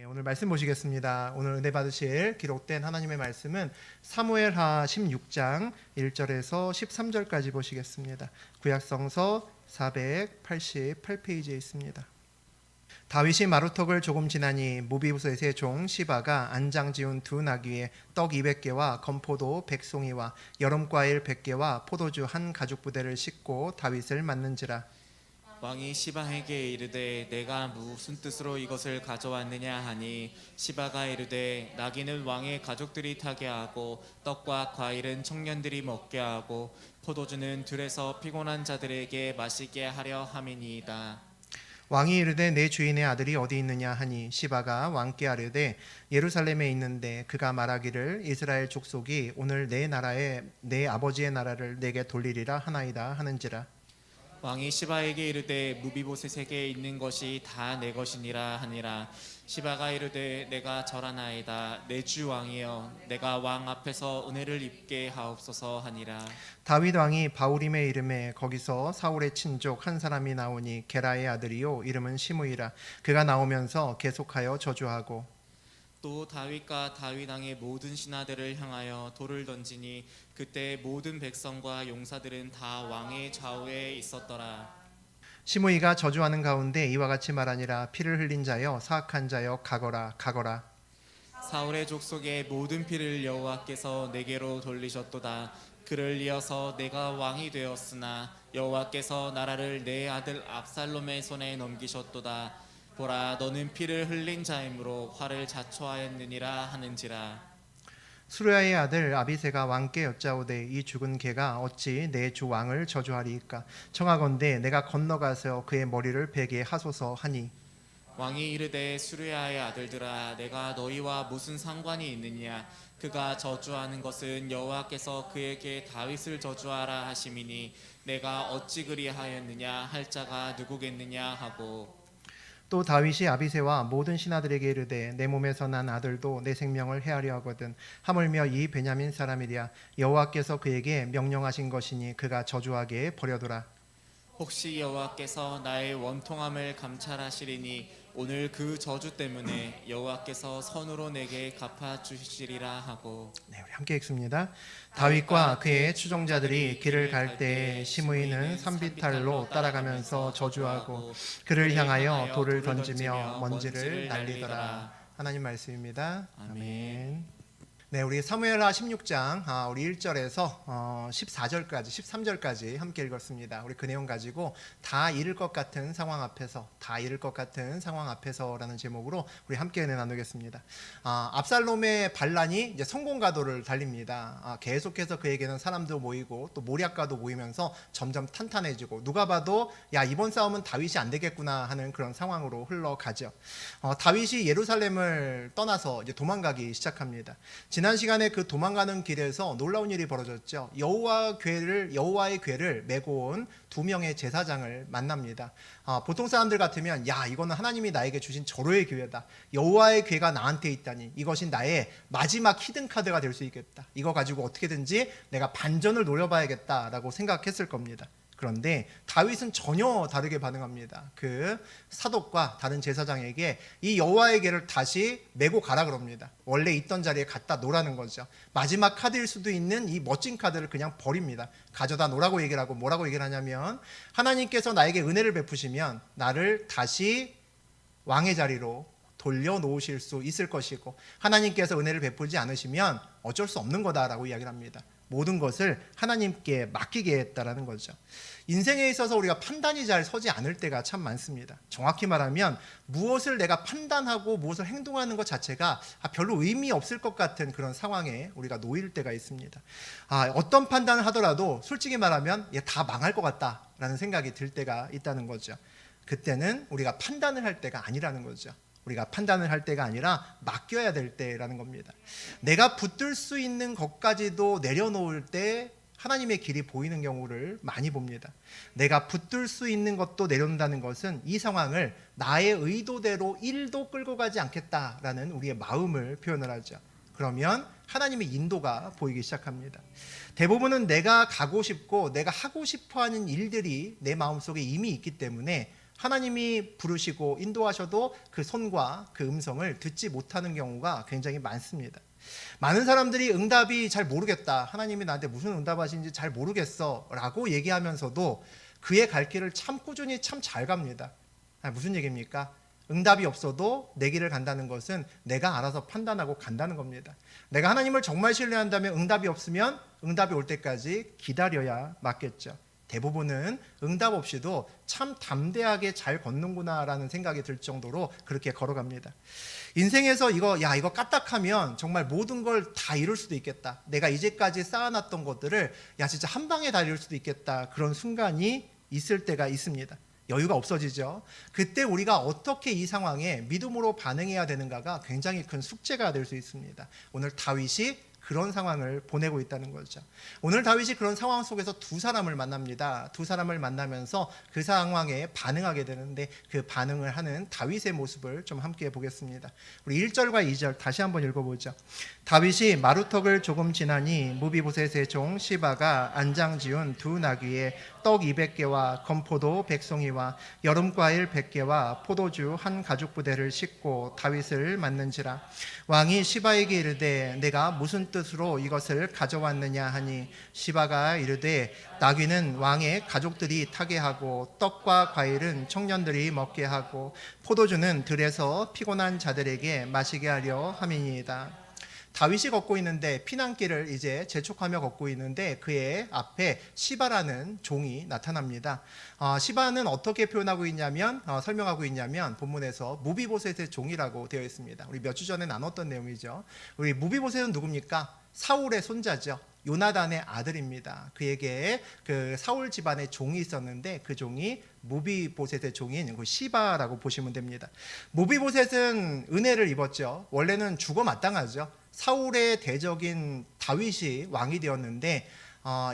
오늘 말씀 보시겠습니다. 오늘 은혜 받으실 기록된 하나님의 말씀은 사무엘하 16장 1절에서 13절까지 보시겠습니다. 구약성서 488페이지에 있습니다. 다윗이 마루턱을 조금 지나니 모비보셋의 종 시바가 안장 지운 두 나귀에 떡 200개와 건포도 100송이와 여름과일 100개와 포도주 한 가죽 부대를 싣고 다윗을 맞는지라. 왕이 시바에게 이르되 내가 무슨 뜻으로 이것을 가져왔느냐 하니 시바가 이르되 나귀는 왕의 가족들이 타게 하고 떡과 과일은 청년들이 먹게 하고 포도주는 들에서 피곤한 자들에게 마시게 하려 함이니이다. 왕이 이르되 내 주인의 아들이 어디 있느냐 하니 시바가 왕께 아뢰되 예루살렘에 있는데 그가 말하기를 이스라엘 족속이 오늘 내 나라에 내 아버지의 나라를 내게 돌리리라 하나이다 하는지라. 왕이 시바에게 이르되 무비보셋에게 있는 것이 다 내 것이니라 하니라. 시바가 이르되 내가 절하나이다. 내 주 왕이여 내가 왕 앞에서 은혜를 입게 하옵소서 하니라. 다윗 왕이 바울임의 이름에 거기서 사울의 친족 한 사람이 나오니 게라의 아들이요 이름은 시므이라. 그가 나오면서 계속하여 저주하고 또 다윗과 다윗 왕의 모든 신하들을 향하여 돌을 던지니 그때 모든 백성과 용사들은 다 왕의 좌우에 있었더라. 시므이가 저주하는 가운데 이와 같이 말하니라. 피를 흘린 자여 사악한 자여 가거라 가거라. 사울의 족속의 모든 피를 여호와께서 내게로 돌리셨도다. 그를 이어서 내가 왕이 되었으나 여호와께서 나라를 내 아들 압살롬의 손에 넘기셨도다. 보라 너는 피를 흘린 자이므로 화를 자초하였느니라 하는지라. 수르야의 아들 아비새가 왕께 여짜오되 이 죽은 개가 어찌 내 주 왕을 저주하리이까. 청하건대 내가 건너가서 그의 머리를 베게 하소서 하니 왕이 이르되 수르야의 아들들아 내가 너희와 무슨 상관이 있느냐. 그가 저주하는 것은 여호와께서 그에게 다윗을 저주하라 하심이니 내가 어찌 그리하였느냐 할 자가 누구겠느냐 하고. 또 다윗이 아비새와 모든 신하들에게 이르되 내 몸에서 난 아들도 내 생명을 해하려 하거든 하물며 이 베냐민 사람이랴. 여호와께서 그에게 명령하신 것이니 그가 저주하게 버려두라. 혹시 여호와께서 나의 원통함을 감찰하시리니 오늘 그 저주 때문에 여호와께서 선으로 내게 갚아주시리라 하고. 네, 우리 함께 읽습니다. 다윗과 그의 추종자들이 길을 갈 때 시므이는 산비탈로 따라가면서 저주하고 그를 향하여 돌을 던지며 먼지를 날리더라. 하나님 말씀입니다. 아멘. 네, 우리 사무엘하 16장 우리 1절에서 14절까지 13절까지 함께 읽었습니다. 우리 그 내용 가지고 다 잃을 것 같은 상황 앞에서 라는 제목으로 우리 함께 은혜 나누겠습니다. 압살롬의 반란이 이제 성공가도를 달립니다. 계속해서 그에게는 사람도 모이고 또 모략가도 모이면서 점점 탄탄해지고 누가 봐도 야 이번 싸움은 다윗이 안 되겠구나 하는 그런 상황으로 흘러가죠. 다윗이 예루살렘을 떠나서 이제 도망가기 시작합니다. 지난 시간에 그 도망가는 길에서 놀라운 일이 벌어졌죠. 여호와의 궤를 메고 온 두 명의 제사장을 만납니다. 보통 사람들 같으면 야 이거는 하나님이 나에게 주신 절호의 기회다. 여호와의 궤가 나한테 있다니 이것이 나의 마지막 히든카드가 될 수 있겠다. 이거 가지고 어떻게든지 내가 반전을 노려봐야겠다라고 생각했을 겁니다. 그런데 다윗은 전혀 다르게 반응합니다. 그 사독과 다른 제사장에게 이 여호와의 궤를 다시 메고 가라 그럽니다. 원래 있던 자리에 갖다 놓으라는 거죠. 마지막 카드일 수도 있는 이 멋진 카드를 그냥 버립니다. 가져다 놓으라고 얘기를 하고 뭐라고 얘기를 하냐면 하나님께서 나에게 은혜를 베푸시면 나를 다시 왕의 자리로 돌려놓으실 수 있을 것이고 하나님께서 은혜를 베풀지 않으시면 어쩔 수 없는 거다라고 이야기를 합니다. 모든 것을 하나님께 맡기게 했다라는 거죠. 인생에 있어서 우리가 판단이 잘 서지 않을 때가 참 많습니다. 정확히 말하면 무엇을 내가 판단하고 무엇을 행동하는 것 자체가 별로 의미 없을 것 같은 그런 상황에 우리가 놓일 때가 있습니다. 어떤 판단을 하더라도 솔직히 말하면 다 망할 것 같다라는 생각이 들 때가 있다는 거죠. 그때는 우리가 판단을 할 때가 아니라는 거죠. 우리가 판단을 할 때가 아니라 맡겨야 될 때라는 겁니다. 내가 붙들 수 있는 것까지도 내려놓을 때 하나님의 길이 보이는 경우를 많이 봅니다. 내가 붙들 수 있는 것도 내려놓는다는 것은 이 상황을 나의 의도대로 1도 끌고 가지 않겠다라는 우리의 마음을 표현을 하죠. 그러면 하나님의 인도가 보이기 시작합니다. 대부분은 내가 가고 싶고 내가 하고 싶어하는 일들이 내 마음속에 이미 있기 때문에 하나님이 부르시고 인도하셔도 그 손과 그 음성을 듣지 못하는 경우가 굉장히 많습니다. 많은 사람들이 응답이 잘 모르겠다, 하나님이 나한테 무슨 응답하시는지 잘 모르겠어 라고 얘기하면서도 그의 갈 길을 참 꾸준히 참 잘 갑니다. 무슨 얘기입니까? 응답이 없어도 내 길을 간다는 것은 내가 알아서 판단하고 간다는 겁니다. 내가 하나님을 정말 신뢰한다면 응답이 없으면 응답이 올 때까지 기다려야 맞겠죠. 대부분은 응답 없이도 참 담대하게 잘 걷는구나라는 생각이 들 정도로 그렇게 걸어갑니다. 인생에서 이거 까딱하면 정말 모든 걸 다 이룰 수도 있겠다, 내가 이제까지 쌓아놨던 것들을 진짜 한 방에 다 이룰 수도 있겠다, 그런 순간이 있을 때가 있습니다. 여유가 없어지죠. 그때 우리가 어떻게 이 상황에 믿음으로 반응해야 되는가가 굉장히 큰 숙제가 될 수 있습니다. 오늘 다윗이 그런 상황을 보내고 있다는 거죠. 오늘 다윗이 그런 상황 속에서 두 사람을 만납니다. 두 사람을 만나면서 그 상황에 반응하게 되는데 그 반응을 하는 다윗의 모습을 좀 함께 보겠습니다. 우리 1절과 2절 다시 한번 읽어보죠. 다윗이 마루턱을 조금 지나니 무비보셋의 종 시바가 안장 지운 두 나귀에 떡 200개와 건포도 100송이와 여름과일 100개와 포도주 한 가죽 부대를 싣고 다윗을 맞는지라. 왕이 시바에게 이르되 내가 무슨 뜻으로 이것을 가져왔느냐 하니 시바가 이르되 나귀는 왕의 가족들이 타게 하고 떡과 과일은 청년들이 먹게 하고 포도주는 들에서 피곤한 자들에게 마시게 하려 함이니이다. 다윗이 걷고 있는데 피난길을 이제 재촉하며 걷고 있는데 그의 앞에 시바라는 종이 나타납니다. 시바는 어떻게 표현하고 있냐면 설명하고 있냐면 본문에서 무비보셋의 종이라고 되어 있습니다. 우리 몇 주 전에 나눴던 내용이죠. 우리 무비보셋은 누굽니까? 사울의 손자죠. 요나단의 아들입니다. 그에게 그 사울 집안의 종이 있었는데 그 종이 무비보셋의 종인 그 시바라고 보시면 됩니다. 무비보셋은 은혜를 입었죠. 원래는 죽어 마땅하죠. 사울의 대적인 다윗이 왕이 되었는데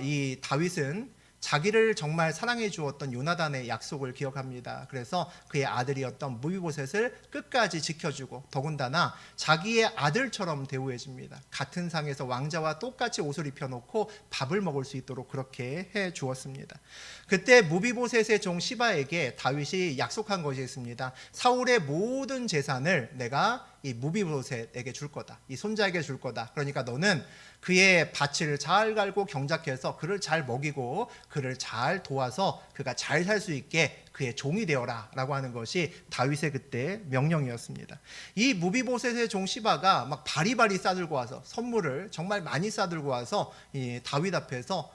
이 다윗은 자기를 정말 사랑해 주었던 요나단의 약속을 기억합니다. 그래서 그의 아들이었던 무비보셋을 끝까지 지켜주고 더군다나 자기의 아들처럼 대우해 줍니다. 같은 상에서 왕자와 똑같이 옷을 입혀놓고 밥을 먹을 수 있도록 그렇게 해 주었습니다. 그때 무비보셋의 종 시바에게 다윗이 약속한 것이 있습니다. 사울의 모든 재산을 내가 이 무비보셋에게 줄 거다, 이 손자에게 줄 거다. 그러니까 너는 그의 밭을 잘 갈고 경작해서 그를 잘 먹이고 그를 잘 도와서 그가 잘 살 수 있게 그의 종이 되어라 라고 하는 것이 다윗의 그때 명령이었습니다. 이 무비보셋의 종 시바가 막 바리바리 싸들고 와서 선물을 정말 많이 싸들고 와서 이 다윗 앞에서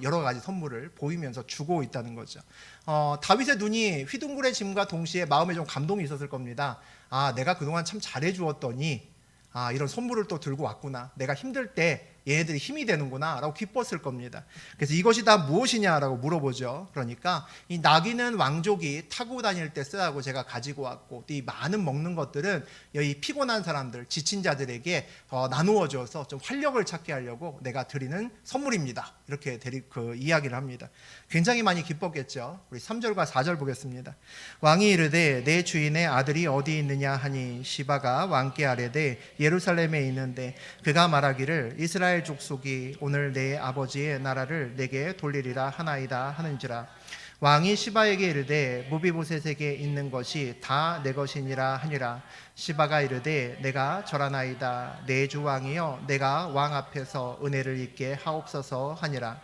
여러 가지 선물을 보이면서 주고 있다는 거죠. 다윗의 눈이 휘둥그레짐과 동시에 마음에 좀 감동이 있었을 겁니다. 내가 그동안 참 잘해주었더니 이런 선물을 또 들고 왔구나, 내가 힘들 때 얘네들이 힘이 되는구나 라고 기뻤을 겁니다. 그래서 이것이 다 무엇이냐라고 물어보죠. 그러니까 이 나귀는 왕족이 타고 다닐 때 쓰라고 제가 가지고 왔고 이 많은 먹는 것들은 이 피곤한 사람들, 지친 자들에게 나누어 줘서 좀 활력을 찾게 하려고 내가 드리는 선물입니다, 이렇게 이야기를 합니다. 굉장히 많이 기뻤겠죠. 우리 3절과 4절 보겠습니다. 왕이 이르되 내 주인의 아들이 어디 있느냐 하니 시바가 왕께 아뢰되 예루살렘에 있는데 그가 말하기를 이스라엘 족속이 오늘 내 아버지의 나라를 내게 돌리리라 하나이다 하는지라. 왕이 시바에게 이르되 무비보셋에게 있는 것이 다 내 것이니라 하니라. 시바가 이르되 내가 절하나이다. 내 주 왕이여 내가 왕 앞에서 은혜를 입게 하옵소서 하니라.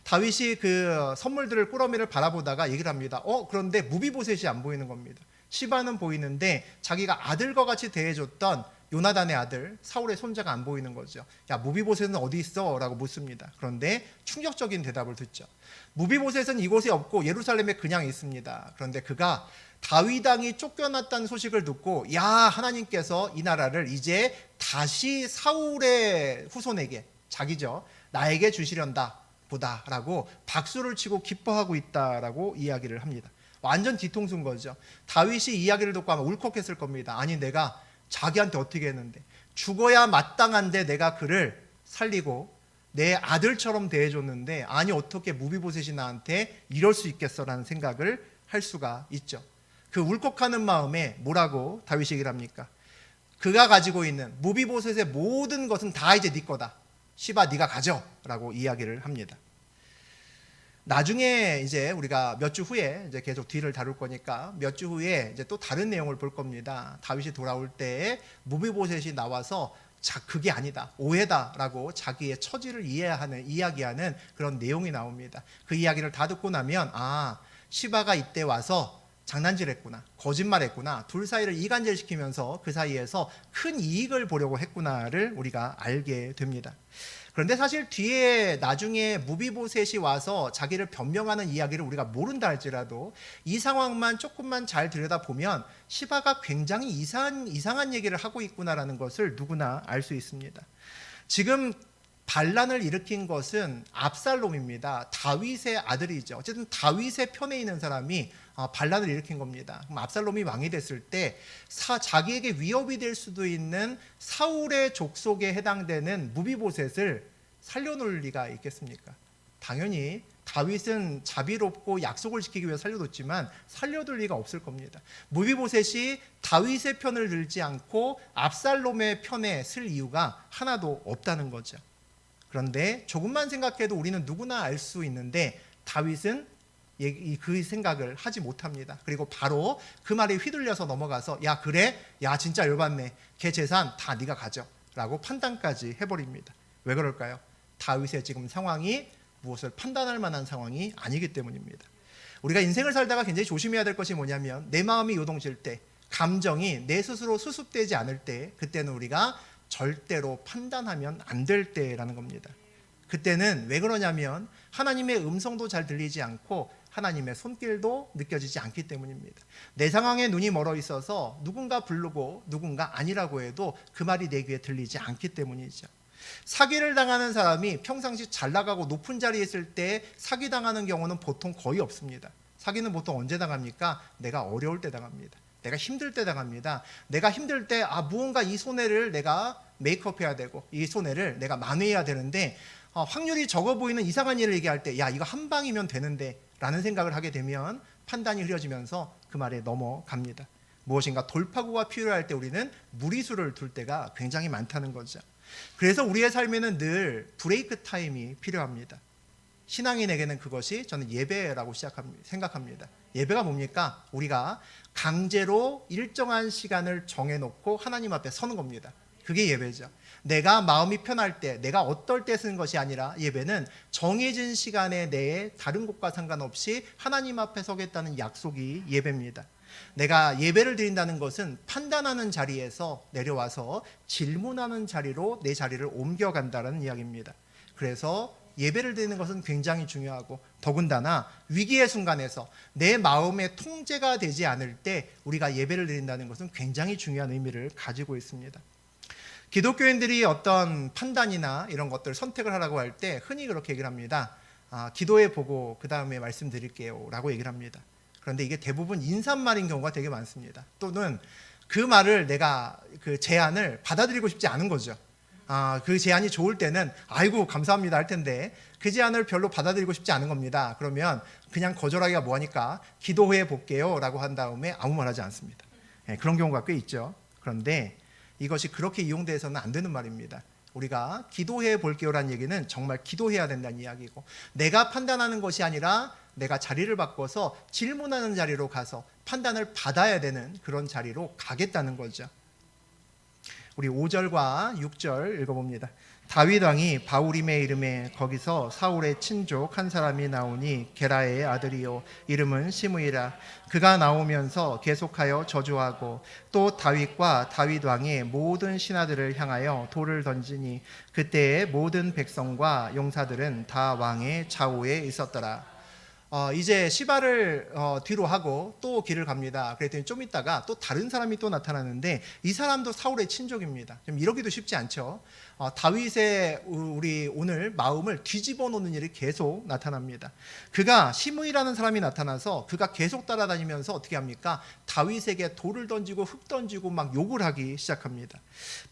다윗이 그 선물들을 꾸러미를 바라보다가 얘기를 합니다. 그런데 무비보셋이 안 보이는 겁니다. 시바는 보이는데 자기가 아들과 같이 대해줬던 요나단의 아들 사울의 손자가 안 보이는 거죠. 야, 무비보셋은 어디 있어? 라고 묻습니다. 그런데 충격적인 대답을 듣죠. 무비보셋은 이곳에 없고 예루살렘에 그냥 있습니다. 그런데 그가 다윗 왕이 쫓겨났다는 소식을 듣고 야, 하나님께서 이 나라를 이제 다시 사울의 후손에게, 자기죠, 나에게 주시련다 보다 라고 박수를 치고 기뻐하고 있다라고 이야기를 합니다. 완전 뒤통수인 거죠. 다윗이 이야기를 듣고 아마 울컥했을 겁니다. 아니, 내가 자기한테 어떻게 했는데, 죽어야 마땅한데 내가 그를 살리고 내 아들처럼 대해줬는데 아니 어떻게 무비보셋이 나한테 이럴 수 있겠어라는 생각을 할 수가 있죠. 그 울컥하는 마음에 뭐라고 다윗이 얘기를 합니까? 그가 가지고 있는 무비보셋의 모든 것은 다 이제 네 거다. 시바 네가 가져라고 이야기를 합니다. 나중에 이제 우리가 몇 주 후에 이제 계속 뒤를 다룰 거니까 몇 주 후에 이제 또 다른 내용을 볼 겁니다. 다윗이 돌아올 때 무비보셋이 나와서 그게 아니다, 오해다라고 자기의 처지를 이야기하는 그런 내용이 나옵니다. 그 이야기를 다 듣고 나면 시바가 이때 와서 장난질했구나, 거짓말했구나, 둘 사이를 이간질시키면서 그 사이에서 큰 이익을 보려고 했구나를 우리가 알게 됩니다. 그런데 사실 뒤에 나중에 무비보셋이 와서 자기를 변명하는 이야기를 우리가 모른다 할지라도 이 상황만 조금만 잘 들여다보면 시바가 굉장히 이상한 얘기를 하고 있구나라는 것을 누구나 알 수 있습니다. 지금 반란을 일으킨 것은 압살롬입니다. 다윗의 아들이죠. 어쨌든 다윗의 편에 있는 사람이 반란을 일으킨 겁니다. 그럼 압살롬이 왕이 됐을 때 자기에게 위협이 될 수도 있는 사울의 족속에 해당되는 무비보셋을 살려놓을 리가 있겠습니까? 당연히 다윗은 자비롭고 약속을 지키기 위해 살려뒀지만 살려둘 리가 없을 겁니다. 무비보셋이 다윗의 편을 들지 않고 압살롬의 편에 쓸 이유가 하나도 없다는 거죠. 그런데 조금만 생각해도 우리는 누구나 알 수 있는데 다윗은 그 생각을 하지 못합니다. 그리고 바로 그 말에 휘둘려서 넘어가서 야 그래? 야 진짜 열받네. 걔 재산 다 네가 가져 라고 판단까지 해버립니다. 왜 그럴까요? 다윗의 지금 상황이 무엇을 판단할 만한 상황이 아니기 때문입니다. 우리가 인생을 살다가 굉장히 조심해야 될 것이 뭐냐면 내 마음이 요동칠 때, 감정이 내 스스로 수습되지 않을 때, 그때는 우리가 절대로 판단하면 안 될 때라는 겁니다. 그때는 왜 그러냐면 하나님의 음성도 잘 들리지 않고 하나님의 손길도 느껴지지 않기 때문입니다. 내 상황에 눈이 멀어 있어서 누군가 부르고 누군가 아니라고 해도 그 말이 내 귀에 들리지 않기 때문이죠. 사기를 당하는 사람이 평상시 잘 나가고 높은 자리에 있을 때 사기당하는 경우는 보통 거의 없습니다. 사기는 보통 언제 당합니까? 내가 어려울 때 당합니다. 내가 힘들 때 당합니다. 내가 힘들 때 무언가 이 손해를 내가 메이크업해야 되고 이 손해를 내가 만회해야 되는데 확률이 적어 보이는 이상한 일을 얘기할 때 야 이거 한 방이면 되는데 라는 생각을 하게 되면 판단이 흐려지면서 그 말에 넘어갑니다. 무엇인가 돌파구가 필요할 때 우리는 무리수를 둘 때가 굉장히 많다는 거죠. 그래서 우리의 삶에는 늘 브레이크 타임이 필요합니다. 신앙인에게는 그것이 저는 예배라고 생각합니다. 예배가 뭡니까? 우리가 강제로 일정한 시간을 정해놓고 하나님 앞에 서는 겁니다. 그게 예배죠. 내가 마음이 편할 때, 내가 어떨 때 쓰는 것이 아니라 예배는 정해진 시간에 내에 다른 곳과 상관없이 하나님 앞에 서겠다는 약속이 예배입니다. 내가 예배를 드린다는 것은 판단하는 자리에서 내려와서 질문하는 자리로 내 자리를 옮겨간다는 이야기입니다. 그래서 예배를 드리는 것은 굉장히 중요하고 더군다나 위기의 순간에서 내 마음의 통제가 되지 않을 때 우리가 예배를 드린다는 것은 굉장히 중요한 의미를 가지고 있습니다. 기독교인들이 어떤 판단이나 이런 것들을 선택을 하라고 할 때 흔히 그렇게 얘기를 합니다. 기도해 보고 그 다음에 말씀드릴게요 라고 얘기를 합니다. 그런데 이게 대부분 인사말인 경우가 되게 많습니다. 또는 그 말을 내가 그 제안을 받아들이고 싶지 않은 거죠. 그 제안이 좋을 때는 아이고 감사합니다 할 텐데 그 제안을 별로 받아들이고 싶지 않은 겁니다. 그러면 그냥 거절하기가 뭐하니까 기도해 볼게요 라고 한 다음에 아무 말 하지 않습니다. 그런 경우가 꽤 있죠. 그런데 이것이 그렇게 이용돼서는 안 되는 말입니다. 우리가 기도해 볼게요라는 얘기는 정말 기도해야 된다는 이야기고 내가 판단하는 것이 아니라 내가 자리를 바꿔서 질문하는 자리로 가서 판단을 받아야 되는 그런 자리로 가겠다는 거죠. 우리 5절과 6절 읽어봅니다. 다윗 왕이 바후림의 이름에 거기서 사울의 친족 한 사람이 나오니 게라의 아들이요 이름은 시므이라. 그가 나오면서 계속하여 저주하고 또 다윗과 다윗 왕의 모든 신하들을 향하여 돌을 던지니 그때의 모든 백성과 용사들은 다 왕의 좌우에 있었더라. 이제 시바를 뒤로 하고 또 길을 갑니다. 그랬더니 좀 있다가 또 다른 사람이 또 나타나는데 이 사람도 사울의 친족입니다. 좀 이러기도 쉽지 않죠. 다윗의 우리 오늘 마음을 뒤집어 놓는 일이 계속 나타납니다. 그가 시므이라는 사람이 나타나서 그가 계속 따라다니면서 어떻게 합니까? 다윗에게 돌을 던지고 흙 던지고 막 욕을 하기 시작합니다.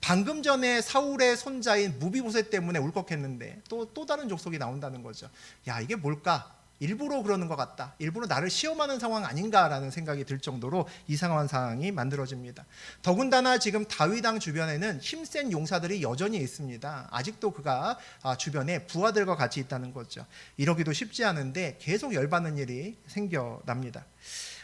방금 전에 사울의 손자인 무비보셋 때문에 울컥했는데 또 다른 족속이 나온다는 거죠. 야 이게 뭘까? 일부러 그러는 것 같다. 일부러 나를 시험하는 상황 아닌가라는 생각이 들 정도로 이상한 상황이 만들어집니다. 더군다나 지금 다윗 왕 주변에는 힘센 용사들이 여전히 있습니다. 아직도 그가 주변에 부하들과 같이 있다는 거죠. 이러기도 쉽지 않은데 계속 열받는 일이 생겨납니다.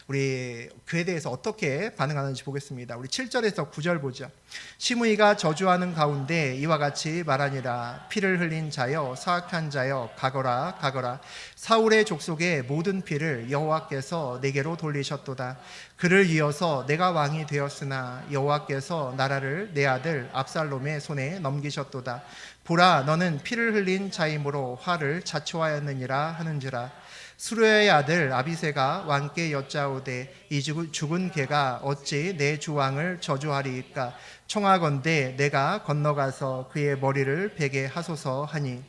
우리 그에 대해서 어떻게 반응하는지 보겠습니다. 우리 7절에서 9절 보죠. 시므이가 저주하는 가운데 이와 같이 말하니라. 피를 흘린 자여 사악한 자여 가거라 가거라. 사울의 족속의 모든 피를 여호와께서 내게로 돌리셨도다. 그를 이어서 내가 왕이 되었으나 여호와께서 나라를 내 아들 압살롬의 손에 넘기셨도다. 보라 너는 피를 흘린 자이므로 화를 자초하였느니라 하는지라. 수르야의 아들 아비새가 왕께 여짜오되 이 죽은 개가 어찌 내 주왕을 저주하리이까. 청하건대 내가 건너가서 그의 머리를 베게 하소서 하니.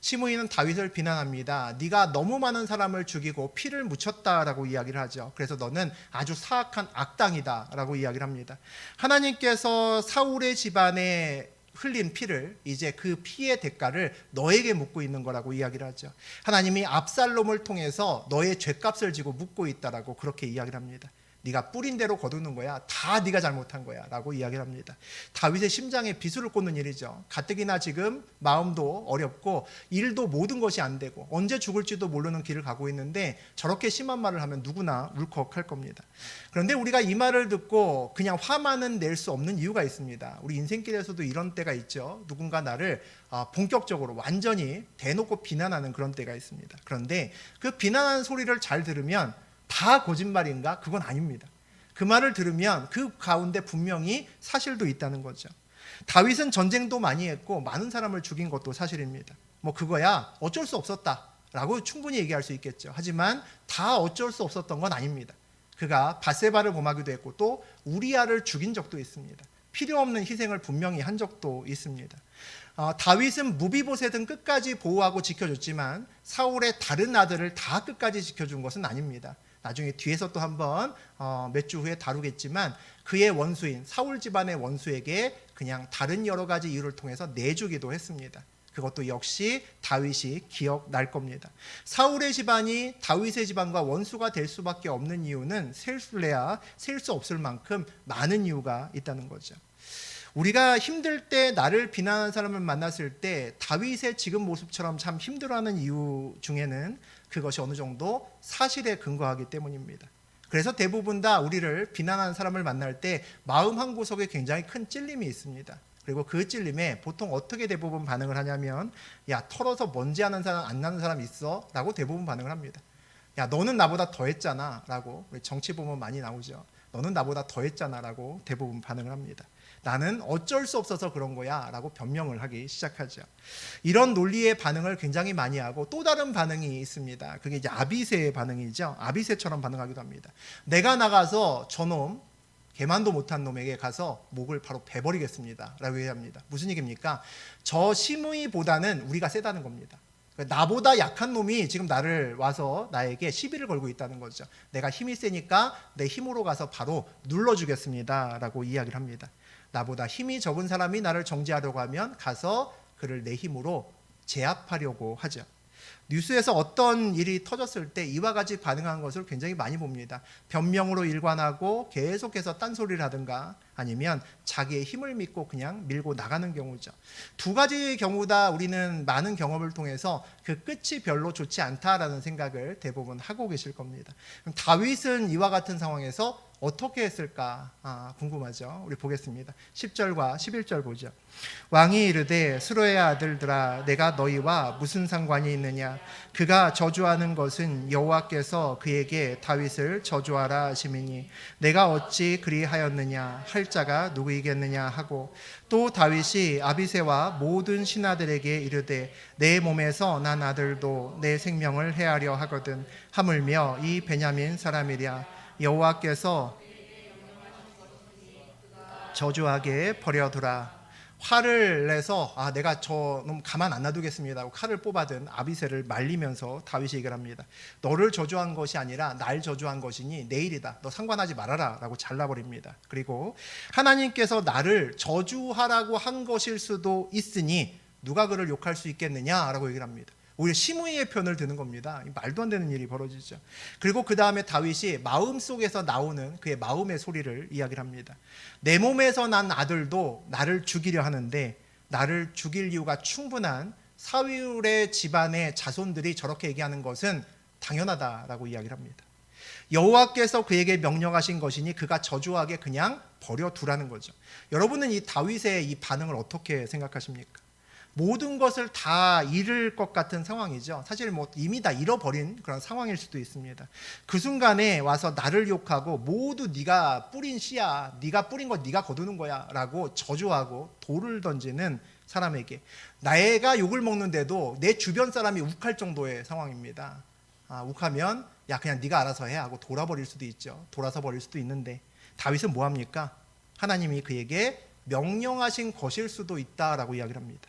시므이는 다윗을 비난합니다. 네가 너무 많은 사람을 죽이고 피를 묻혔다라고 이야기를 하죠. 그래서 너는 아주 사악한 악당이다라고 이야기를 합니다. 하나님께서 사울의 집안에 흘린 피를 이제 그 피의 대가를 너에게 묻고 있는 거라고 이야기를 하죠. 하나님이 압살롬을 통해서 너의 죄값을 지고 묻고 있다라고 그렇게 이야기를 합니다. 네가 뿌린 대로 거두는 거야. 다 네가 잘못한 거야 라고 이야기를 합니다. 다윗의 심장에 비수를 꽂는 일이죠. 가뜩이나 지금 마음도 어렵고 일도 모든 것이 안 되고 언제 죽을지도 모르는 길을 가고 있는데 저렇게 심한 말을 하면 누구나 울컥할 겁니다. 그런데 우리가 이 말을 듣고 그냥 화만은 낼 수 없는 이유가 있습니다. 우리 인생길에서도 이런 때가 있죠. 누군가 나를 본격적으로 완전히 대놓고 비난하는 그런 때가 있습니다. 그런데 그 비난하는 소리를 잘 들으면 다 거짓말인가? 그건 아닙니다. 그 말을 들으면 그 가운데 분명히 사실도 있다는 거죠. 다윗은 전쟁도 많이 했고 많은 사람을 죽인 것도 사실입니다. 뭐 그거야 어쩔 수 없었다라고 충분히 얘기할 수 있겠죠. 하지만 다 어쩔 수 없었던 건 아닙니다. 그가 밧세바를 범하기도 했고 또 우리아를 죽인 적도 있습니다. 필요 없는 희생을 분명히 한 적도 있습니다. 다윗은 무비보셋은 끝까지 보호하고 지켜줬지만 사울의 다른 아들을 다 끝까지 지켜준 것은 아닙니다. 나중에 뒤에서 또 한번 몇 주 후에 다루겠지만 그의 원수인 사울 집안의 원수에게 그냥 다른 여러 가지 이유를 통해서 내주기도 했습니다. 그것도 역시 다윗이 기억날 겁니다. 사울의 집안이 다윗의 집안과 원수가 될 수밖에 없는 이유는 셀 수 없을 만큼 많은 이유가 있다는 거죠. 우리가 힘들 때 나를 비난하는 사람을 만났을 때 다윗의 지금 모습처럼 참 힘들어하는 이유 중에는 그것이 어느 정도 사실에 근거하기 때문입니다. 그래서 대부분 다 우리를 비난하는 사람을 만날 때 마음 한구석에 굉장히 큰 찔림이 있습니다. 그리고 그 찔림에 보통 어떻게 대부분 반응을 하냐면 야 털어서 먼지 안 나는 사람 있어? 라고 대부분 반응을 합니다. 야 너는 나보다 더 했잖아 라고. 정치 보면 많이 나오죠. 너는 나보다 더 했잖아 라고 대부분 반응을 합니다. 나는 어쩔 수 없어서 그런 거야 라고 변명을 하기 시작하죠. 이런 논리의 반응을 굉장히 많이 하고 또 다른 반응이 있습니다. 그게 이제 아비새의 반응이죠. 아비새처럼 반응하기도 합니다. 내가 나가서 저놈 개만도 못한 놈에게 가서 목을 바로 베버리겠습니다 라고 얘기합니다. 무슨 얘기입니까? 저 시므이보다는 우리가 세다는 겁니다. 나보다 약한 놈이 지금 나를 와서 나에게 시비를 걸고 있다는 거죠. 내가 힘이 세니까 내 힘으로 가서 바로 눌러주겠습니다 라고 이야기를 합니다. 나보다 힘이 적은 사람이 나를 정죄하려고 하면 가서 그를 내 힘으로 제압하려고 하죠. 뉴스에서 어떤 일이 터졌을 때 이와 같이 반응한 것을 굉장히 많이 봅니다. 변명으로 일관하고 계속해서 딴소리를 하든가 아니면 자기의 힘을 믿고 그냥 밀고 나가는 경우죠. 두 가지의 경우 다 우리는 많은 경험을 통해서 그 끝이 별로 좋지 않다라는 생각을 대부분 하고 계실 겁니다. 그럼 다윗은 이와 같은 상황에서 어떻게 했을까 궁금하죠. 우리 보겠습니다. 10절과 11절 보죠. 왕이 이르되 수르의 아들들아 내가 너희와 무슨 상관이 있느냐. 그가 저주하는 것은 여호와께서 그에게 다윗을 저주하라 하심이니 내가 어찌 그리하였느냐 할 자가 누구이겠느냐 하고 또 다윗이 아비새와 모든 신하들에게 이르되 내 몸에서 난 아들도 내 생명을 해하려 하거든 하물며 이 베냐민 사람이랴 여호와께서 저주하게 버려두라. 화를 내서 내가 저놈 가만 안 놔두겠습니다 하고 칼을 뽑아든 아비새를 말리면서 다윗이 얘기를 합니다. 너를 저주한 것이 아니라 날 저주한 것이니 내일이다. 너 상관하지 말아라 라고 잘라버립니다. 그리고 하나님께서 나를 저주하라고 한 것일 수도 있으니 누가 그를 욕할 수 있겠느냐라고 얘기를 합니다. 오히려 시므이의 편을 드는 겁니다. 말도 안 되는 일이 벌어지죠. 그리고 그 다음에 다윗이 마음속에서 나오는 그의 마음의 소리를 이야기를 합니다. 내 몸에서 난 아들도 나를 죽이려 하는데 나를 죽일 이유가 충분한 사울의 집안의 자손들이 저렇게 얘기하는 것은 당연하다라고 이야기를 합니다. 여호와께서 그에게 명령하신 것이니 그가 저주하게 그냥 버려두라는 거죠. 여러분은 이 다윗의 이 반응을 어떻게 생각하십니까? 모든 것을 다 잃을 것 같은 상황이죠. 사실 뭐 이미 다 잃어버린 그런 상황일 수도 있습니다. 그 순간에 와서 나를 욕하고 모두 네가 뿌린 씨야, 네가 뿌린 거 네가 거두는 거야 라고 저주하고 돌을 던지는 사람에게 내가 욕을 먹는데도 내 주변 사람이 욱할 정도의 상황입니다. 욱하면 야 그냥 네가 알아서 해 하고 돌아버릴 수도 있죠. 돌아서 버릴 수도 있는데 다윗은 뭐합니까? 하나님이 그에게 명령하신 것일 수도 있다라고 이야기를 합니다.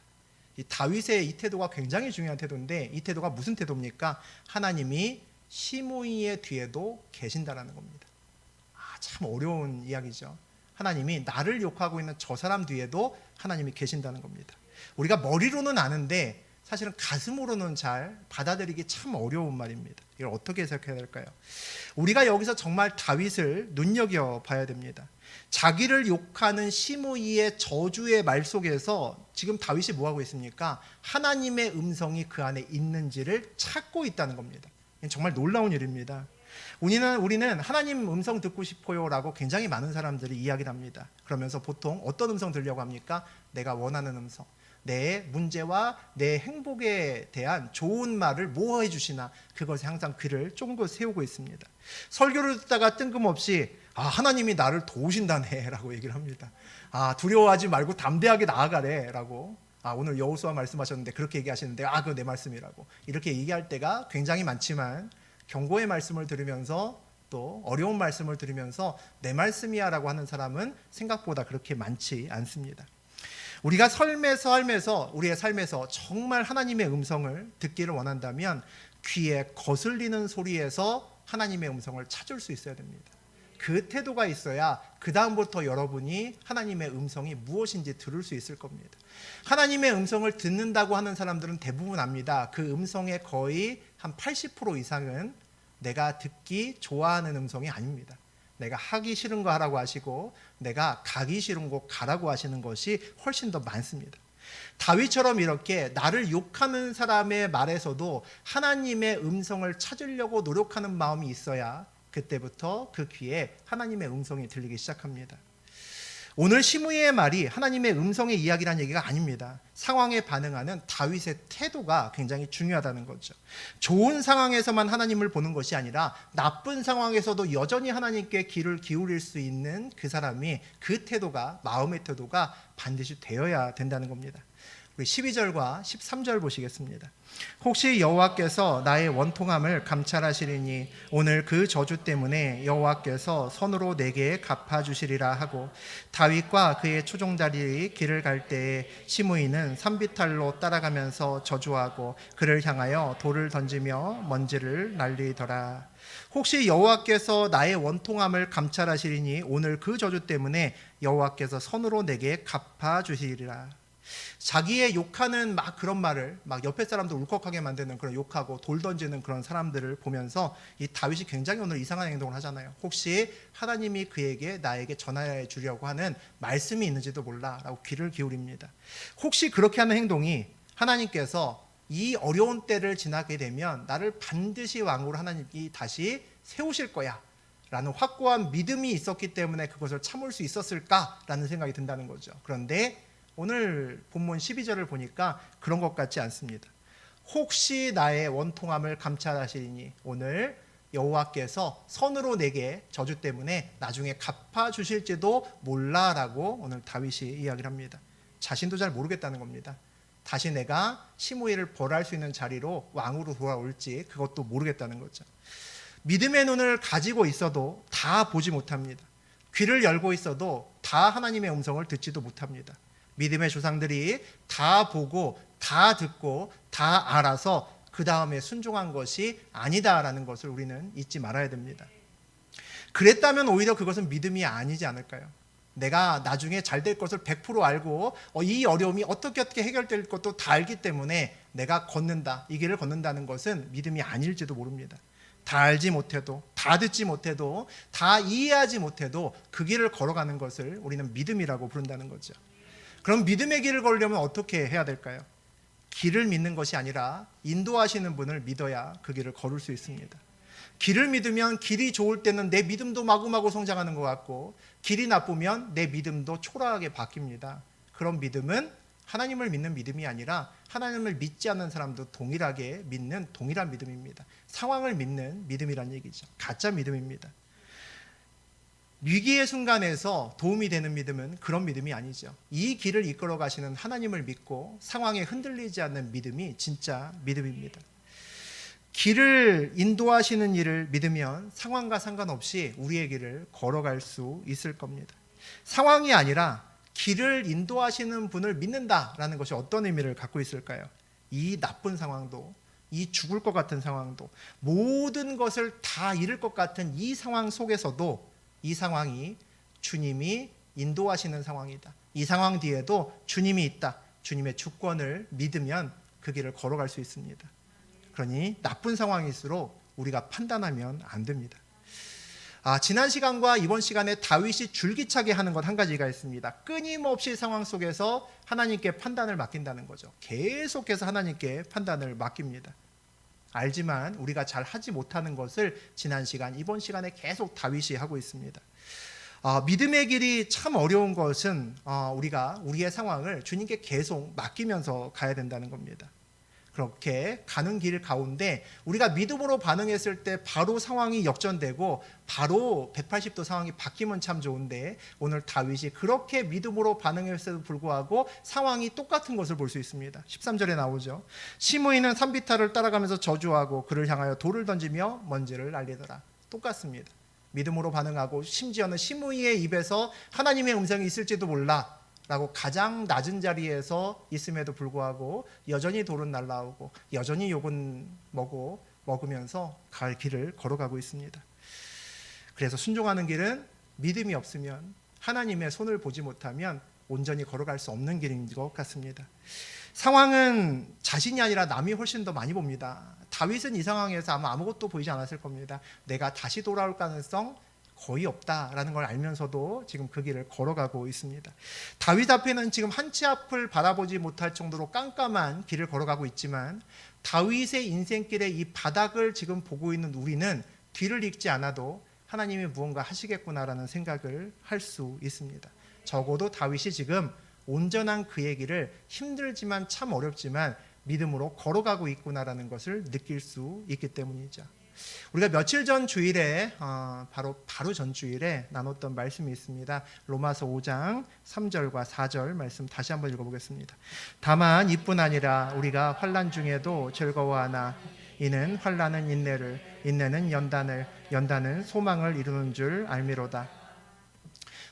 이 다윗의 이 태도가 굉장히 중요한 태도인데 이 태도가 무슨 태도입니까? 하나님이 시므이의 뒤에도 계신다라는 겁니다. 참 어려운 이야기죠. 하나님이 나를 욕하고 있는 저 사람 뒤에도 하나님이 계신다는 겁니다. 우리가 머리로는 아는데 사실은 가슴으로는 잘 받아들이기 참 어려운 말입니다. 이걸 어떻게 해석해야 될까요? 우리가 여기서 정말 다윗을 눈여겨봐야 됩니다. 자기를 욕하는 시므이의 저주의 말 속에서 지금 다윗이 뭐하고 있습니까? 하나님의 음성이 그 안에 있는지를 찾고 있다는 겁니다. 정말 놀라운 일입니다. 우리는 하나님 음성 듣고 싶어요 라고 굉장히 많은 사람들이 이야기를 합니다. 그러면서 보통 어떤 음성 들려고 합니까? 내가 원하는 음성, 내 문제와 내 행복에 대한 좋은 말을 뭐 해주시나 그것에 항상 귀를 쫑긋 세우고 있습니다. 설교를 듣다가 뜬금없이 하나님이 나를 도우신다네 라고 얘기를 합니다. 두려워하지 말고 담대하게 나아가래 라고 오늘 여호수아 말씀하셨는데 그렇게 얘기하시는데 그거 내 말씀이라고 이렇게 얘기할 때가 굉장히 많지만 경고의 말씀을 들으면서 또 어려운 말씀을 들으면서 내 말씀이야 라고 하는 사람은 생각보다 그렇게 많지 않습니다. 우리가 우리의 삶에서 정말 하나님의 음성을 듣기를 원한다면 귀에 거슬리는 소리에서 하나님의 음성을 찾을 수 있어야 됩니다. 그 태도가 있어야 그 다음부터 여러분이 하나님의 음성이 무엇인지 들을 수 있을 겁니다. 하나님의 음성을 듣는다고 하는 사람들은 대부분 압니다. 그 음성의 거의 한 80% 이상은 내가 듣기 좋아하는 음성이 아닙니다. 내가 하기 싫은 거 하라고 하시고 내가 가기 싫은 곳 가라고 하시는 것이 훨씬 더 많습니다. 다윗처럼 이렇게 나를 욕하는 사람의 말에서도 하나님의 음성을 찾으려고 노력하는 마음이 있어야 그때부터 그 귀에 하나님의 음성이 들리기 시작합니다. 오늘 시므이의 말이 하나님의 음성의 이야기라는 얘기가 아닙니다. 상황에 반응하는 다윗의 태도가 굉장히 중요하다는 거죠. 좋은 상황에서만 하나님을 보는 것이 아니라 나쁜 상황에서도 여전히 하나님께 귀를 기울일 수 있는 그 사람이 그 태도가 마음의 태도가 반드시 되어야 된다는 겁니다. 우리 12절과 13절 보시겠습니다. 혹시 여호와께서 나의 원통함을 감찰하시리니 오늘 그 저주 때문에 여호와께서 손으로 내게 갚아주시리라 하고 다윗과 그의 추종자들이 길을 갈 때에 시므이는 산비탈로 따라가면서 저주하고 그를 향하여 돌을 던지며 먼지를 날리더라. 혹시 여호와께서 나의 원통함을 감찰하시리니 오늘 그 저주 때문에 여호와께서 손으로 내게 갚아주시리라. 자기의 욕하는 그런 말을 옆에 사람도 울컥하게 만드는 그런 욕하고 돌 던지는 그런 사람들을 보면서 이 다윗이 굉장히 오늘 이상한 행동을 하잖아요. 혹시 하나님이 그에게 나에게 전하여 주려고 하는 말씀이 있는지도 몰라 라고 귀를 기울입니다. 혹시 그렇게 하는 행동이 하나님께서 이 어려운 때를 지나게 되면 나를 반드시 왕으로 하나님이 다시 세우실 거야 라는 확고한 믿음이 있었기 때문에 그것을 참을 수 있었을까라는 생각이 든다는 거죠. 그런데 오늘 본문 12절을 보니까 그런 것 같지 않습니다. 혹시 나의 원통함을 감찰하시리니 오늘 여호와께서 선으로 내게 저주 때문에 나중에 갚아주실지도 몰라라고 오늘 다윗이 이야기를 합니다. 자신도 잘 모르겠다는 겁니다. 다시 내가 시므이를 벌할 수 있는 자리로 왕으로 돌아올지 그것도 모르겠다는 거죠. 믿음의 눈을 가지고 있어도 다 보지 못합니다. 귀를 열고 있어도 다 하나님의 음성을 듣지도 못합니다. 믿음의 조상들이 다 보고 다 듣고 다 알아서 그 다음에 순종한 것이 아니다라는 것을 우리는 잊지 말아야 됩니다. 그랬다면 오히려 그것은 믿음이 아니지 않을까요? 내가 나중에 잘 될 것을 100% 알고 이 어려움이 어떻게 해결될 것도 다 알기 때문에 내가 걷는다, 이 길을 걷는다는 것은 믿음이 아닐지도 모릅니다. 다 알지 못해도, 다 듣지 못해도, 다 이해하지 못해도 그 길을 걸어가는 것을 우리는 믿음이라고 부른다는 거죠. 그럼 믿음의 길을 걸으려면 어떻게 해야 될까요? 길을 믿는 것이 아니라 인도하시는 분을 믿어야 그 길을 걸을 수 있습니다. 길을 믿으면 길이 좋을 때는 내 믿음도 마구마구 성장하는 것 같고, 길이 나쁘면 내 믿음도 초라하게 바뀝니다. 그런 믿음은 하나님을 믿는 믿음이 아니라 하나님을 믿지 않는 사람도 동일하게 믿는 동일한 믿음입니다. 상황을 믿는 믿음이란 얘기죠. 가짜 믿음입니다. 위기의 순간에서 도움이 되는 믿음은 그런 믿음이 아니죠. 이 길을 이끌어 가시는 하나님을 믿고 상황에 흔들리지 않는 믿음이 진짜 믿음입니다. 길을 인도하시는 이를 믿으면 상황과 상관없이 우리의 길을 걸어갈 수 있을 겁니다. 상황이 아니라 길을 인도하시는 분을 믿는다라는 것이 어떤 의미를 갖고 있을까요? 이 나쁜 상황도, 이 죽을 것 같은 상황도, 모든 것을 다 잃을 것 같은 이 상황 속에서도 이 상황이 주님이 인도하시는 상황이다. 이 상황 뒤에도 주님이 있다. 주님의 주권을 믿으면 그 길을 걸어갈 수 있습니다. 그러니 나쁜 상황일수록 우리가 판단하면 안 됩니다. 지난 시간과 이번 시간에 다윗이 줄기차게 하는 것 한 가지가 있습니다. 끊임없이 상황 속에서 하나님께 판단을 맡긴다는 거죠. 계속해서 하나님께 판단을 맡깁니다. 알지만 우리가 잘 하지 못하는 것을 지난 시간, 이번 시간에 계속 다윗이 하고 있습니다. 믿음의 길이 참 어려운 것은 우리가 우리의 상황을 주님께 계속 맡기면서 가야 된다는 겁니다. 그렇게 가는 길 가운데 우리가 믿음으로 반응했을 때 바로 상황이 역전되고 바로 180도 상황이 바뀌면 참 좋은데, 오늘 다윗이 그렇게 믿음으로 반응했음에도 불구하고 상황이 똑같은 것을 볼 수 있습니다. 13절에 나오죠. 시므이는 산비탈을 따라가면서 저주하고 그를 향하여 돌을 던지며 먼지를 날리더라. 똑같습니다. 믿음으로 반응하고, 심지어는 시므이의 입에서 하나님의 음성이 있을지도 몰라 라고 가장 낮은 자리에서 있음에도 불구하고 여전히 돌은 날라오고 여전히 욕은 먹으면서 갈 길을 걸어가고 있습니다. 그래서 순종하는 길은 믿음이 없으면, 하나님의 손을 보지 못하면 온전히 걸어갈 수 없는 길인 것 같습니다. 상황은 자신이 아니라 남이 훨씬 더 많이 봅니다. 다윗은 이 상황에서 아마 아무것도 보이지 않았을 겁니다. 내가 다시 돌아올 가능성 거의 없다라는 걸 알면서도 지금 그 길을 걸어가고 있습니다. 다윗 앞에는 지금 한 치 앞을 바라보지 못할 정도로 깜깜한 길을 걸어가고 있지만, 다윗의 인생길의 이 바닥을 지금 보고 있는 우리는 뒤를 잇지 않아도 하나님이 무언가 하시겠구나라는 생각을 할 수 있습니다. 적어도 다윗이 지금 온전한 그의 길을 힘들지만 참 어렵지만 믿음으로 걸어가고 있구나라는 것을 느낄 수 있기 때문이죠. 우리가 며칠 전 주일에 바로 전 주일에 나눴던 말씀이 있습니다. 로마서 5장 3절과 4절 말씀 다시 한번 읽어보겠습니다. 다만 이뿐 아니라 우리가 환난 중에도 즐거워하나 이는 환난은 인내를, 인내는 연단을, 연단은 소망을 이루는 줄 알미로다.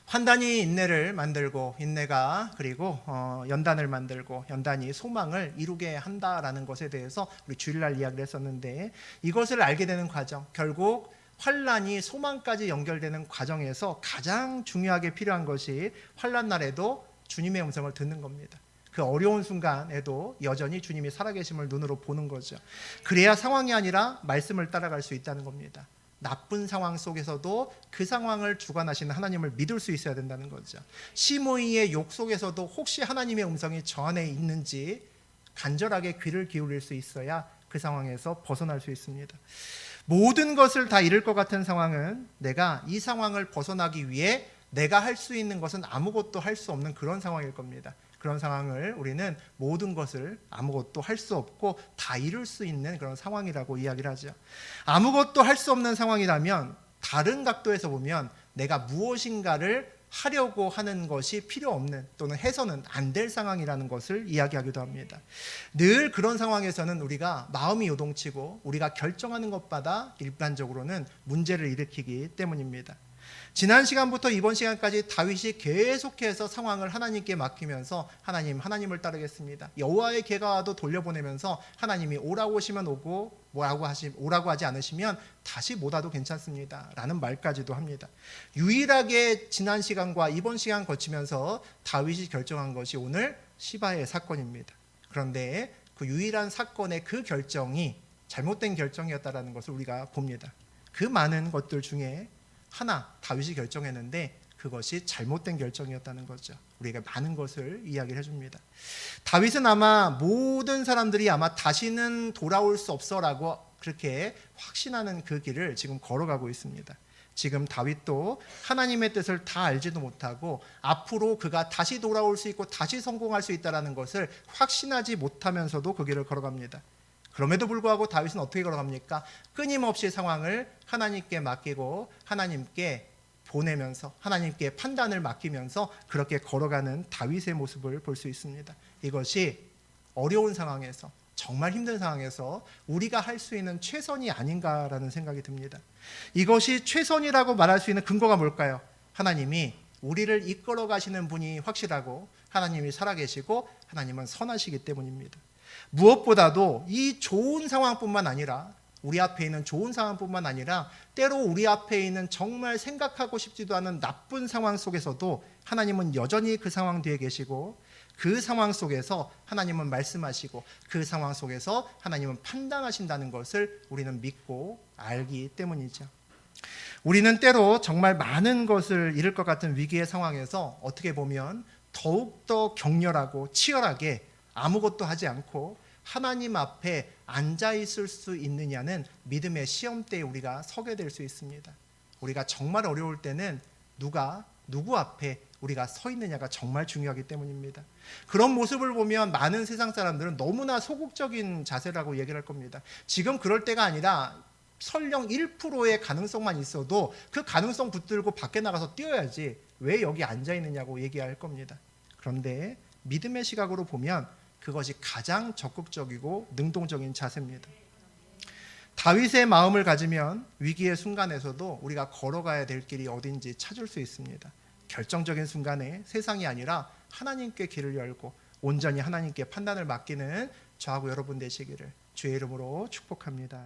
환난이 인내를 만들고, 인내가 그리고 연단을 만들고, 연단이 소망을 이루게 한다라는 것에 대해서 우리 주일날 이야기를 했었는데, 이것을 알게 되는 과정, 결국 환난이 소망까지 연결되는 과정에서 가장 중요하게 필요한 것이 환난 날에도 주님의 음성을 듣는 겁니다. 그 어려운 순간에도 여전히 주님이 살아계심을 눈으로 보는 거죠. 그래야 상황이 아니라 말씀을 따라갈 수 있다는 겁니다. 나쁜 상황 속에서도 그 상황을 주관하시는 하나님을 믿을 수 있어야 된다는 거죠. 시므이의 욕 속에서도 혹시 하나님의 음성이 저 안에 있는지 간절하게 귀를 기울일 수 있어야 그 상황에서 벗어날 수 있습니다. 모든 것을 다 잃을 것 같은 상황은, 내가 이 상황을 벗어나기 위해 내가 할 수 있는 것은 아무것도 할 수 없는 그런 상황일 겁니다. 그런 상황을 우리는 모든 것을 아무것도 할 수 없고 다 잃을 수 있는 그런 상황이라고 이야기를 하죠. 아무것도 할 수 없는 상황이라면 다른 각도에서 보면 내가 무엇인가를 하려고 하는 것이 필요 없는, 또는 해서는 안 될 상황이라는 것을 이야기하기도 합니다. 늘 그런 상황에서는 우리가 마음이 요동치고 우리가 결정하는 것마다 일반적으로는 문제를 일으키기 때문입니다. 지난 시간부터 이번 시간까지 다윗이 계속해서 상황을 하나님께 맡기면서 하나님을 따르겠습니다, 여호와의 개가 와도 돌려보내면서 하나님이 오라고 하시면 오고 오라고 하지 않으시면 다시 못 와도 괜찮습니다 라는 말까지도 합니다. 유일하게 지난 시간과 이번 시간 거치면서 다윗이 결정한 것이 오늘 시바의 사건입니다. 그런데 그 유일한 사건의 그 결정이 잘못된 결정이었다는 것을 우리가 봅니다. 그 많은 것들 중에 하나 다윗이 결정했는데 그것이 잘못된 결정이었다는 거죠. 우리가 많은 것을 이야기를 해줍니다. 다윗은 아마 모든 사람들이 아마 다시는 돌아올 수 없어라고 그렇게 확신하는 그 길을 지금 걸어가고 있습니다. 지금 다윗도 하나님의 뜻을 다 알지도 못하고 앞으로 그가 다시 돌아올 수 있고 다시 성공할 수 있다는 것을 확신하지 못하면서도 그 길을 걸어갑니다. 그럼에도 불구하고 다윗은 어떻게 걸어갑니까? 끊임없이 상황을 하나님께 맡기고 하나님께 보내면서 하나님께 판단을 맡기면서 그렇게 걸어가는 다윗의 모습을 볼 수 있습니다. 이것이 어려운 상황에서 정말 힘든 상황에서 우리가 할 수 있는 최선이 아닌가라는 생각이 듭니다. 이것이 최선이라고 말할 수 있는 근거가 뭘까요? 하나님이 우리를 이끌어 가시는 분이 확실하고 하나님이 살아계시고 하나님은 선하시기 때문입니다. 무엇보다도 이 좋은 상황뿐만 아니라 우리 앞에 있는 좋은 상황뿐만 아니라 때로 우리 앞에 있는 정말 생각하고 싶지도 않은 나쁜 상황 속에서도 하나님은 여전히 그 상황 뒤에 계시고 그 상황 속에서 하나님은 말씀하시고 그 상황 속에서 하나님은 판단하신다는 것을 우리는 믿고 알기 때문이죠. 우리는 때로 정말 많은 것을 잃을 것 같은 위기의 상황에서 어떻게 보면 더욱더 격렬하고 치열하게 아무것도 하지 않고 하나님 앞에 앉아 있을 수 있느냐는 믿음의 시험대에 우리가 서게 될 수 있습니다. 우리가 정말 어려울 때는 누구 앞에 우리가 서 있느냐가 정말 중요하기 때문입니다. 그런 모습을 보면 많은 세상 사람들은 너무나 소극적인 자세라고 얘기를 할 겁니다. 지금 그럴 때가 아니라 설령 1%의 가능성만 있어도 그 가능성 붙들고 밖에 나가서 뛰어야지 왜 여기 앉아 있느냐고 얘기할 겁니다. 그런데 믿음의 시각으로 보면 그것이 가장 적극적이고 능동적인 자세입니다. 다윗의 마음을 가지면 위기의 순간에서도 우리가 걸어가야 될 길이 어딘지 찾을 수 있습니다. 결정적인 순간에 세상이 아니라 하나님께 길을 열고 온전히 하나님께 판단을 맡기는 저하고 여러분 되시기를 주의 이름으로 축복합니다.